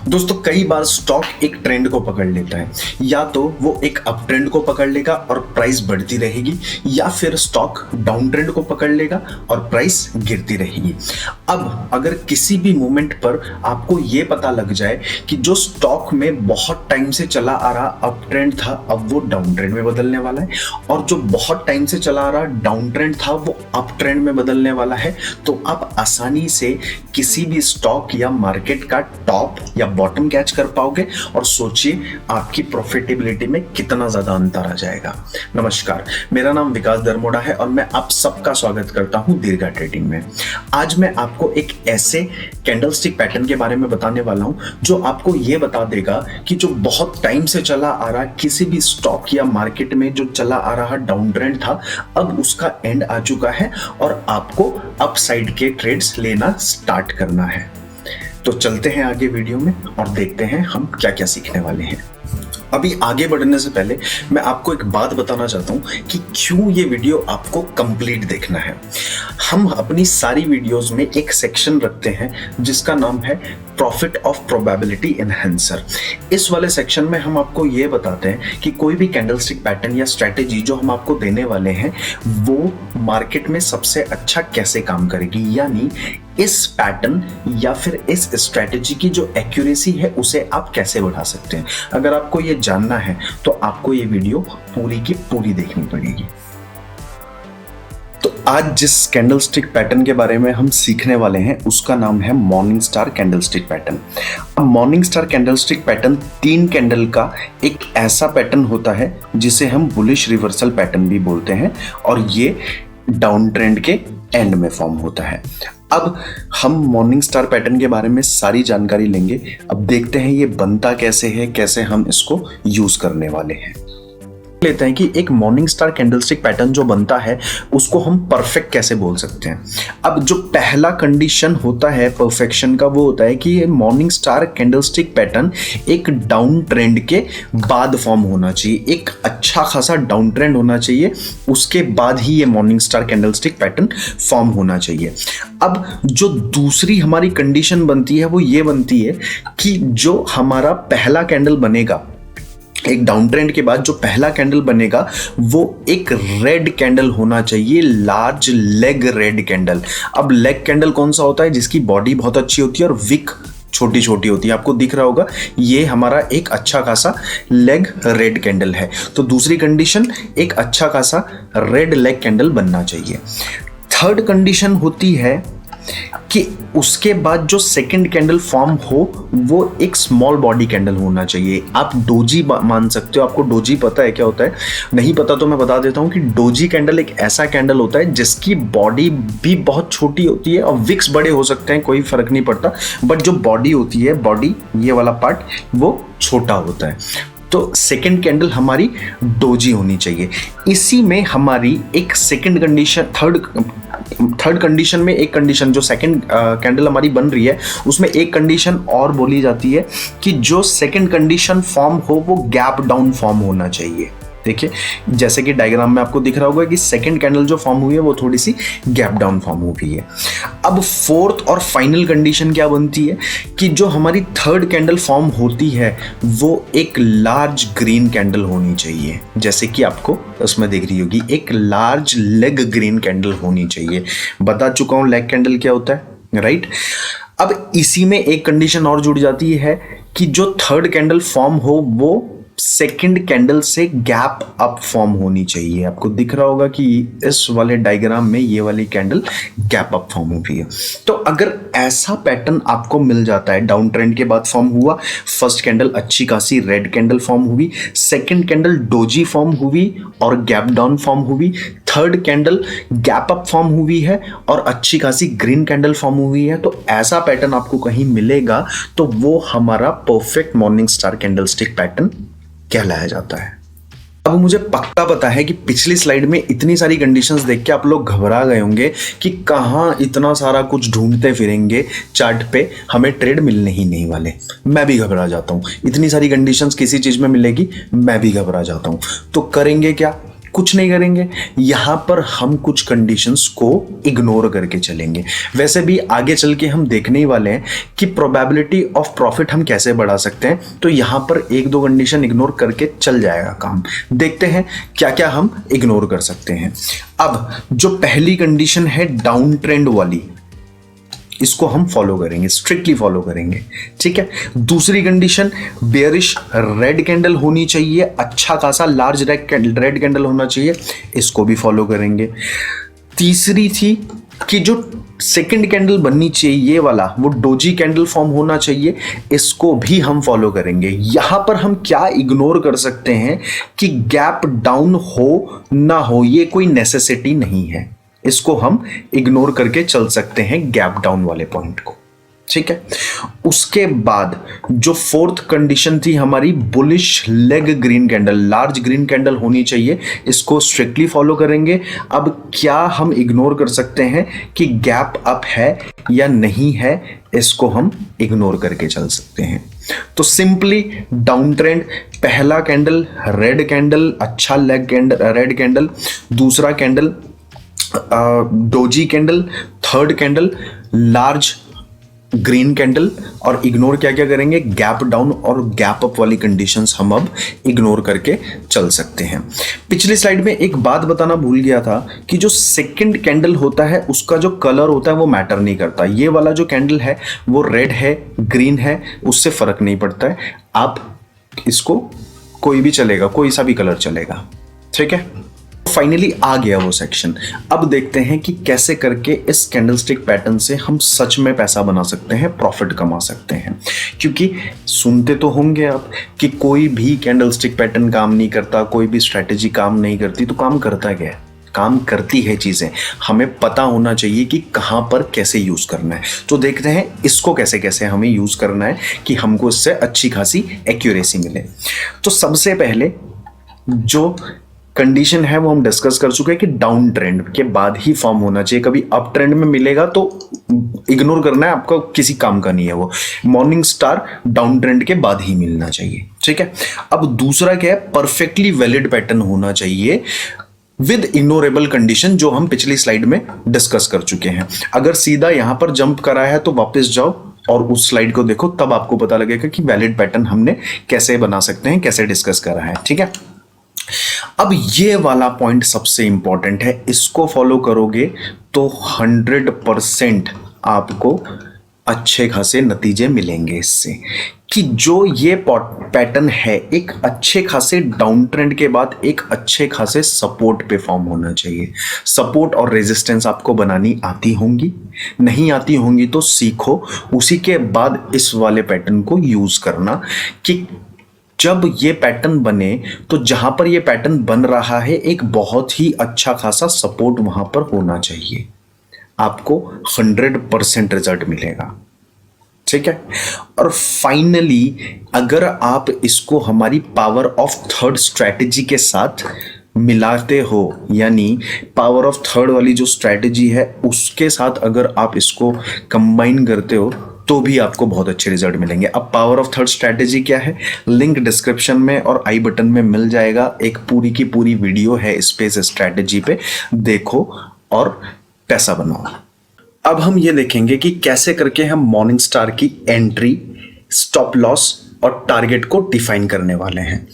दोस्तों कई बार स्टॉक एक ट्रेंड को पकड़ लेता है, या तो वो एक अप ट्रेंड को पकड़ लेगा और प्राइस बढ़ती रहेगी, या फिर स्टॉक डाउन ट्रेंड को पकड़ लेगा और प्राइस गिरती रहेगी। अब अगर किसी भी मोमेंट पर आपको ये पता लग जाए कि जो स्टॉक में बहुत टाइम से चला आ रहा अप ट्रेंड था अब वो डाउन ट्रेंड में बदलने वाला है, और जो बहुत टाइम से चला आ रहा डाउन ट्रेंड था वो अप ट्रेंड में बदलने वाला है, तो आप आसानी से किसी भी स्टॉक या मार्केट का टॉप या बॉटम कैच कर पाओगे और सोचिए आपकी प्रॉफिटेबिलिटी में कितना ज्यादा अंतर आ जाएगा। नमस्कार, मेरा नाम विकास दरमोड़ा है और मैं आप सबका स्वागत करता हूं दीर्घा ट्रेडिंग में। आज मैं आपको एक ऐसे कैंडलस्टिक पैटर्न के बारे में बताने वाला हूं जो आपको यह बता देगा कि जो बहुत टाइम से चला आ रहा किसी भी स्टॉक या मार्केट में जो चला आ रहा डाउन ट्रेंड था अब उसका एंड आ चुका है और आपको अपसाइड के ट्रेड्स लेना स्टार्ट करना है। तो चलते हैं आगे वीडियो में और देखते हैं हम क्या क्या सीखने वाले हैं। अभी आगे बढ़ने से पहले मैं आपको एक बात बताना चाहता हूं कि क्यों ये वीडियो आपको कंप्लीट देखना है। हम अपनी सारी वीडियोस में एक सेक्शन रखते हैं जिसका नाम है प्रॉफिट ऑफ प्रोबेबिलिटी एनहांसर। इस वाले सेक्शन में हम आपको ये बताते हैं कि कोई भी कैंडलस्टिक पैटर्न या स्ट्रेटेजी जो हम आपको देने वाले हैं वो मार्केट में सबसे अच्छा कैसे काम करेगी, यानी इस पैटर्न या फिर इस स्ट्रेटेजी की जो एक्यूरेसी है उसे आप कैसे बढ़ा सकते हैं। अगर आपको ये जानना है तो आपको ये वीडियो पूरी की पूरी देखनी पड़ेगी। तो आज जिस कैंडलस्टिक पैटर्न के बारे में हम सीखने वाले हैं उसका नाम है मॉर्निंग स्टार कैंडलस्टिक पैटर्न। अब morning star candlestick pattern 3 candle का एक ऐसा पैटर्न होता है जिसे हम बुलिश रिवर्सल पैटर्न भी बोलते हैं, और ये डाउन ट्रेंड के एंड में फॉर्म होता है। अब हम मॉर्निंग स्टार पैटर्न के बारे में सारी जानकारी लेंगे। अब देखते हैं ये बनता कैसे है, कैसे हम इसको यूज करने वाले हैं। लेते हैं कि एक मॉर्निंग स्टार कैंडलस्टिक पैटर्न जो बनता है उसको हम परफेक्ट कैसे बोल सकते हैं। अब जो पहला कंडीशन होता है परफेक्शन का वो होता है कि ये मॉर्निंग स्टार कैंडलस्टिक पैटर्न एक डाउन ट्रेंड के बाद फॉर्म होना चाहिए, एक अच्छा खासा डाउन ट्रेंड होना चाहिए, उसके बाद ही ये morning star candlestick pattern form होना चाहिए। अब जो दूसरी हमारी कंडीशन बनती है वो ये बनती है कि जो हमारा पहला कैंडल बनेगा एक डाउन ट्रेंड के बाद, जो पहला कैंडल बनेगा वो एक रेड कैंडल होना चाहिए, लार्ज लेग रेड कैंडल। अब लेग कैंडल कौन सा होता है? जिसकी बॉडी बहुत अच्छी होती है और विक छोटी छोटी होती है। आपको दिख रहा होगा ये हमारा एक अच्छा खासा लेग रेड कैंडल है। तो दूसरी कंडीशन एक अच्छा खासा रेड लेग कैंडल बनना चाहिए। थर्ड कंडीशन होती है कि उसके बाद जो सेकंड कैंडल फॉर्म हो वो एक स्मॉल बॉडी कैंडल होना चाहिए। आप डोजी मान सकते हो। आपको डोजी पता है क्या होता है? नहीं पता तो मैं बता देता हूं कि डोजी कैंडल एक ऐसा कैंडल होता है जिसकी बॉडी भी बहुत छोटी होती है और विक्स बड़े हो सकते हैं, कोई फर्क नहीं पड़ता, बट जो बॉडी होती है, बॉडी ये वाला पार्ट वो छोटा होता है। तो सेकंड कैंडल हमारी डोजी होनी चाहिए। इसी में हमारी एक सेकंड कंडीशन, थर्ड कंडीशन में एक कंडीशन जो सेकंड कैंडल हमारी बन रही है उसमें एक कंडीशन और बोली जाती है कि जो सेकंड कंडीशन फॉर्म हो वो गैप डाउन फॉर्म होना चाहिए। देखिए जैसे कि डायग्राम में आपको दिख रहा होगा कि सेकंड कैंडल जो फॉर्म हुई है वो थोड़ी सी गैप डाउन फॉर्म हो गई है। अब फोर्थ और फाइनल कंडीशन क्या बनती है कि जो हमारी थर्ड कैंडल फॉर्म होती है वो एक लार्ज ग्रीन कैंडल होनी चाहिए, जैसे कि आपको उसमें दिख रही होगी एक लार्ज लेग ग्रीन कैंडल होनी चाहिए। बता चुका हूं लेग कैंडल क्या होता है, राइट। अब इसी में एक कंडीशन और जुड़ जाती है कि जो थर्ड कैंडल फॉर्म हो वो सेकंड कैंडल से गैप अप फॉर्म होनी चाहिए। आपको दिख रहा होगा कि इस वाले डायग्राम में ये वाली कैंडल गैप अप फॉर्म हो रही है। तो अगर ऐसा पैटर्न आपको मिल जाता है, डाउन ट्रेंड के बाद फॉर्म हुआ, फर्स्ट कैंडल अच्छी खासी रेड कैंडल फॉर्म हुई, सेकंड कैंडल डोजी फॉर्म हुई और गैप डाउन फॉर्म हुई, third candle gap up form हुई है और अच्छी खासी ग्रीन कैंडल फॉर्म हुई है, तो ऐसा पैटर्न आपको कहीं मिलेगा तो वो हमारा perfect morning star candlestick pattern कहलाया जाता है। अब मुझे पक्का पता है कि पिछली स्लाइड में इतनी सारी कंडीशंस देख के आप लोग घबरा गए होंगे कि कहाँ इतना सारा कुछ ढूंढते फिरेंगे चार्ट पे, हमें ट्रेड मिलने ही नहीं वाले। मैं भी घबरा जाता हूँ, इतनी सारी कंडीशंस किसी चीज में मिलेगी मैं भी घबरा जाता हूँ। तो करेंगे क्या? कुछ नहीं करेंगे, यहां पर हम कुछ कंडीशंस को इग्नोर करके चलेंगे। वैसे भी आगे चल के हम देखने ही वाले हैं कि प्रोबेबिलिटी ऑफ प्रॉफिट हम कैसे बढ़ा सकते हैं, तो यहां पर एक दो कंडीशन इग्नोर करके चल जाएगा काम। देखते हैं क्या क्या हम इग्नोर कर सकते हैं। अब जो पहली कंडीशन है डाउन ट्रेंड वाली, इसको हम फॉलो करेंगे, स्ट्रिक्टली फॉलो करेंगे, ठीक है। दूसरी कंडीशन बेयरिश रेड कैंडल होनी चाहिए, अच्छा खासा लार्ज रेड कैंडल होना चाहिए, इसको भी फॉलो करेंगे। तीसरी थी कि जो सेकंड कैंडल बननी चाहिए ये वाला, वो डोजी कैंडल फॉर्म होना चाहिए, इसको भी हम फॉलो करेंगे। यहां पर हम क्या इग्नोर कर सकते हैं कि गैप डाउन हो ना हो, ये कोई नेसेसिटी नहीं है, इसको हम इग्नोर करके चल सकते हैं गैप डाउन वाले पॉइंट को, ठीक है। उसके बाद जो फोर्थ कंडीशन थी हमारी bullish leg green candle, large green candle होनी चाहिए, इसको स्ट्रिक्टली फॉलो करेंगे। अब क्या हम इग्नोर कर सकते हैं कि गैप अप है या नहीं है, इसको हम इग्नोर करके चल सकते हैं। तो सिंपली डाउन ट्रेंड, पहला कैंडल रेड कैंडल, अच्छा लेग कैंडल रेड कैंडल, दूसरा candle doji candle, third candle large green candle, और इग्नोर क्या क्या करेंगे, गैप डाउन और गैप अप वाली कंडीशंस हम अब इग्नोर करके चल सकते हैं। पिछली स्लाइड में एक बात बताना भूल गया था कि जो सेकंड कैंडल होता है उसका जो कलर होता है वो मैटर नहीं करता। ये वाला जो कैंडल है वो रेड है, ग्रीन है, उससे फर्क नहीं पड़ता है, आप इसको कोई भी चलेगा, कोई सा भी कलर चलेगा, ठीक है। फाइनली आ गया वो सेक्शन। अब देखते हैं कि कैसे करके इस कैंडलस्टिक पैटर्न से हम सच में पैसा बना सकते हैं, प्रॉफिट कमा सकते हैं। क्योंकि सुनते तो होंगे आप कि कोई भी कैंडलस्टिक पैटर्न काम नहीं करता, कोई भी स्ट्रैटेजी काम नहीं करती, तो काम करता क्या है? काम करती है चीजें, हमें पता होना चाहिए कि कहां पर कैसे यूज करना है। तो देखते हैं इसको कैसे कैसे हमें यूज करना है कि हमको इससे अच्छी खासी एक्यूरेसी मिले। तो सबसे पहले जो कंडीशन है वो हम डिस्कस कर चुके हैं कि डाउन ट्रेंड के बाद ही फॉर्म होना चाहिए। कभी अप ट्रेंड में मिलेगा तो इग्नोर करना है, आपका किसी काम का नहीं है वो। मॉर्निंग स्टार डाउन ट्रेंड के बाद ही मिलना चाहिए, ठीक है। अब दूसरा क्या है, परफेक्टली वैलिड पैटर्न होना चाहिए विद इग्नोरेबल कंडीशन, जो हम पिछली स्लाइड में डिस्कस कर चुके हैं। अगर सीधा यहां पर जंप करा है तो वापस जाओ और उस स्लाइड को देखो, तब आपको पता लगेगा कि वैलिड पैटर्न हमने कैसे बना सकते हैं, कैसे डिस्कस करा है, ठीक है। अब ये वाला पॉइंट सबसे इंपॉर्टेंट है, इसको फॉलो करोगे तो 100% आपको अच्छे खासे नतीजे मिलेंगे इससे, कि जो ये पैटर्न है एक अच्छे खासे डाउन ट्रेंड के बाद एक अच्छे खासे सपोर्ट पे फॉर्म होना चाहिए। सपोर्ट और रेजिस्टेंस आपको बनानी आती होंगी, नहीं आती होंगी तो सीखो, उसी के बाद इस वाले पैटर्न को यूज करना कि जब ये पैटर्न बने तो जहां पर ये पैटर्न बन रहा है एक बहुत ही अच्छा खासा सपोर्ट वहां पर होना चाहिए, आपको 100% रिजल्ट मिलेगा, ठीक है। और फाइनली अगर आप इसको हमारी पावर ऑफ थर्ड स्ट्रैटेजी के साथ मिलाते हो, यानी पावर ऑफ थर्ड वाली जो स्ट्रैटेजी है उसके साथ अगर आप इसको कंबाइन करते हो तो भी आपको बहुत अच्छे रिजल्ट मिलेंगे। अब पावर ऑफ थर्ड स्ट्रैटेजी क्या है, लिंक डिस्क्रिप्शन में और आई बटन में मिल जाएगा, एक पूरी की पूरी वीडियो है इस पे, स्ट्रैटेजी पे देखो और पैसा बनाओ। अब हम ये देखेंगे कि कैसे करके हम मॉर्निंग स्टार की एंट्री, स्टॉप लॉस और टारगेट को डिफाइन करने वाले हैं।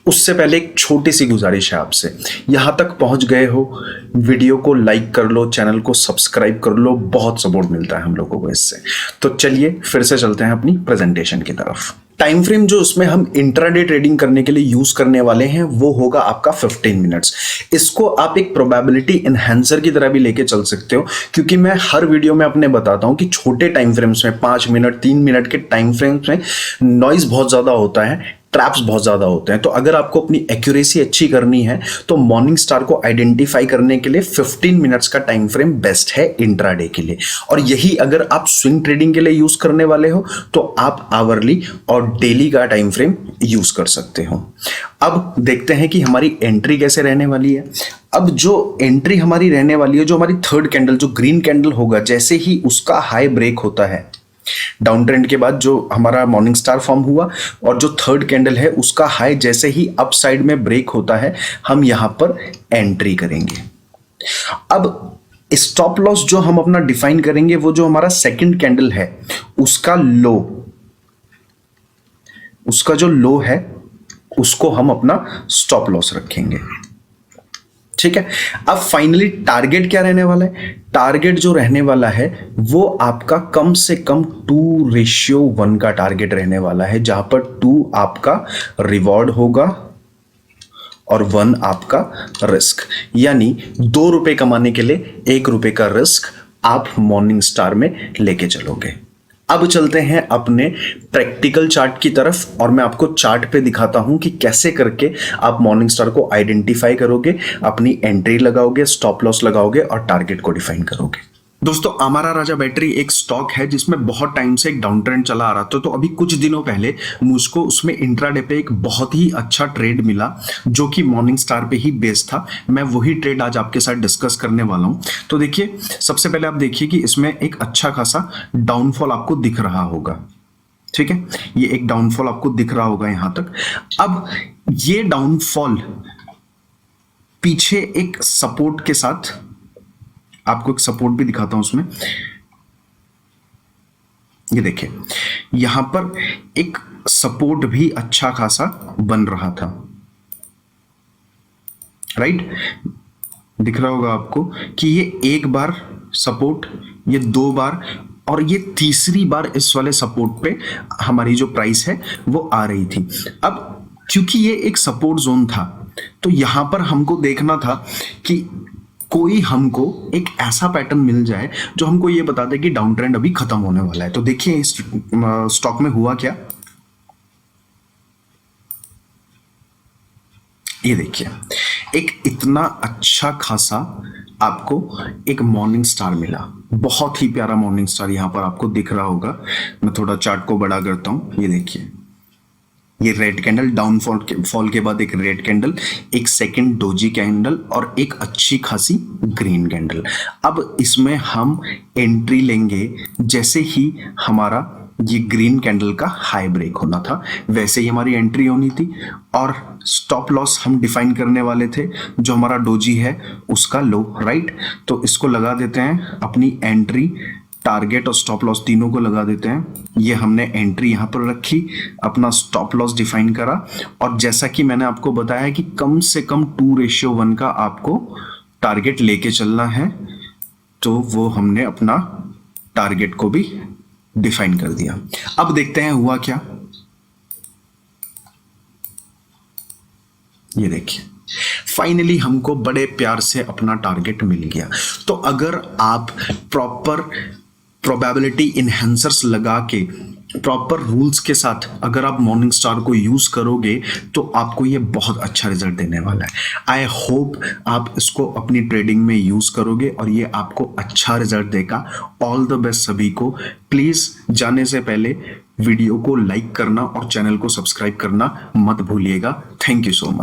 उससे पहले एक छोटी सी गुजारिश है आपसे, यहां तक पहुंच गए हो वीडियो को लाइक कर लो, चैनल को सब्सक्राइब कर लो, बहुत सपोर्ट मिलता है हम लोगों को इससे। तो चलिए फिर से चलते हैं अपनी प्रेजेंटेशन की तरफ। टाइम फ्रेम जो उसमें हम इंट्राडे ट्रेडिंग करने के लिए यूज करने वाले हैं वो होगा आपका 15 मिनट्स। इसको आप एक प्रोबेबिलिटी एनहांसर की तरह भी लेके चल सकते हो, क्योंकि मैं हर वीडियो में अपने बताता हूं कि छोटे टाइम फ्रेम्स में 5 मिनट 3 मिनट के टाइम फ्रेम्स में नॉइज बहुत ज्यादा होता है, ट्रैप्स बहुत ज्यादा होते हैं। तो अगर आपको अपनी एक्यूरेसी अच्छी करनी है तो मॉर्निंग स्टार को आइडेंटिफाई करने के लिए 15 मिनट्स का टाइम फ्रेम बेस्ट है इंट्राडे के लिए। और यही अगर आप स्विंग ट्रेडिंग के लिए यूज करने वाले हो तो आप आवरली और डेली का टाइम फ्रेम यूज कर सकते हो। अब देखते हैं कि हमारी एंट्री कैसे रहने वाली है। अब जो एंट्री हमारी रहने वाली है, जो हमारी थर्ड कैंडल, जो ग्रीन कैंडल होगा, जैसे ही उसका हाई ब्रेक होता है, डाउन ट्रेंड के बाद जो हमारा मॉर्निंग स्टार फॉर्म हुआ और जो थर्ड कैंडल है उसका हाई जैसे ही अप साइड में ब्रेक होता है हम यहां पर एंट्री करेंगे। अब स्टॉप लॉस जो हम अपना डिफाइन करेंगे वो जो हमारा सेकंड कैंडल है उसका लो, उसका जो लो है उसको हम अपना स्टॉप लॉस रखेंगे। ठीक है, अब फाइनली टारगेट क्या रहने वाला है? टारगेट जो रहने वाला है वो आपका कम से कम 2:1 का टारगेट रहने वाला है, जहां पर 2 आपका रिवॉर्ड होगा और 1 आपका रिस्क, यानी 2 रुपए कमाने के लिए 1 रुपए का रिस्क आप मॉर्निंग स्टार में लेके चलोगे। अब चलते हैं अपने प्रैक्टिकल चार्ट की तरफ और मैं आपको चार्ट पे दिखाता हूं कि कैसे करके आप मॉर्निंग स्टार को आइडेंटिफाई करोगे, अपनी एंट्री लगाओगे, स्टॉप लॉस लगाओगे और टारगेट को डिफाइन करोगे। दोस्तों, अमारा राजा बैटरी एक स्टॉक है जिसमें बहुत टाइम से एक डाउन ट्रेंड चला आ रहा था। तो अभी कुछ दिनों पहले मुझको उसमें इंट्राडे पे एक बहुत ही अच्छा ट्रेड मिला जो कि मॉर्निंग स्टार पे ही बेस्ड था। मैं वही ट्रेड आज आपके साथ डिस्कस करने वाला हूं। तो देखिए, सबसे पहले आप देखिए कि इसमें एक अच्छा खासा डाउनफॉल आपको दिख रहा होगा। ठीक है, ये एक डाउनफॉल आपको दिख रहा होगा यहां तक। अब ये डाउनफॉल पीछे एक सपोर्ट के साथ, आपको एक सपोर्ट भी दिखाता हूं उसमें, ये देखिए यहां पर एक सपोर्ट भी अच्छा खासा बन रहा था। राइट, दिख रहा होगा आपको कि ये एक बार सपोर्ट, ये 2 बार और ये तीसरी बार इस वाले सपोर्ट पे हमारी जो प्राइस है वो आ रही थी। अब क्योंकि ये एक सपोर्ट जोन था तो यहां पर हमको देखना था कि कोई हमको एक ऐसा पैटर्न मिल जाए जो हमको ये बता दे कि डाउन ट्रेंड अभी खत्म होने वाला है। तो देखिए इस स्टॉक में हुआ क्या, ये देखिए एक इतना अच्छा खासा आपको एक मॉर्निंग स्टार मिला, बहुत ही प्यारा मॉर्निंग स्टार यहां पर आपको दिख रहा होगा। मैं थोड़ा चार्ट को बड़ा करता हूं, ये देखिए ये रेड कैंडल, डाउनफॉल के बाद एक रेड कैंडल, एक सेकंड डोजी कैंडल और एक अच्छी खासी ग्रीन कैंडल। अब इसमें हम एंट्री लेंगे जैसे ही हमारा ये ग्रीन कैंडल का हाई ब्रेक होना था, वैसे ही हमारी एंट्री होनी थी और स्टॉप लॉस हम डिफाइन करने वाले थे जो हमारा डोजी है उसका लो। राइट, तो इसको लगा देते हैं, अपनी एंट्री, टारगेट और स्टॉप लॉस तीनों को लगा देते हैं। ये हमने एंट्री यहां पर रखी, अपना स्टॉप लॉस डिफाइन करा और जैसा कि मैंने आपको बताया कि कम से कम 2:1 का आपको टारगेट लेके चलना है, तो वो हमने अपना टारगेट को भी डिफाइन कर दिया। अब देखते हैं हुआ क्या। ये देखिए फाइनली हमको बड़े प्यार से अपना टारगेट मिल गया। तो अगर आप प्रॉपर प्रोबेबिलिटी इनहेंसर्स लगा के, प्रॉपर रूल्स के साथ अगर आप मॉर्निंग स्टार को यूज करोगे तो आपको ये बहुत अच्छा रिजल्ट देने वाला है। आई होप आप इसको अपनी ट्रेडिंग में यूज करोगे और ये आपको अच्छा रिजल्ट देगा। ऑल द बेस्ट सभी को। प्लीज जाने से पहले वीडियो को लाइक करना और चैनल को सब्सक्राइब करना मत भूलिएगा। Thank you so much.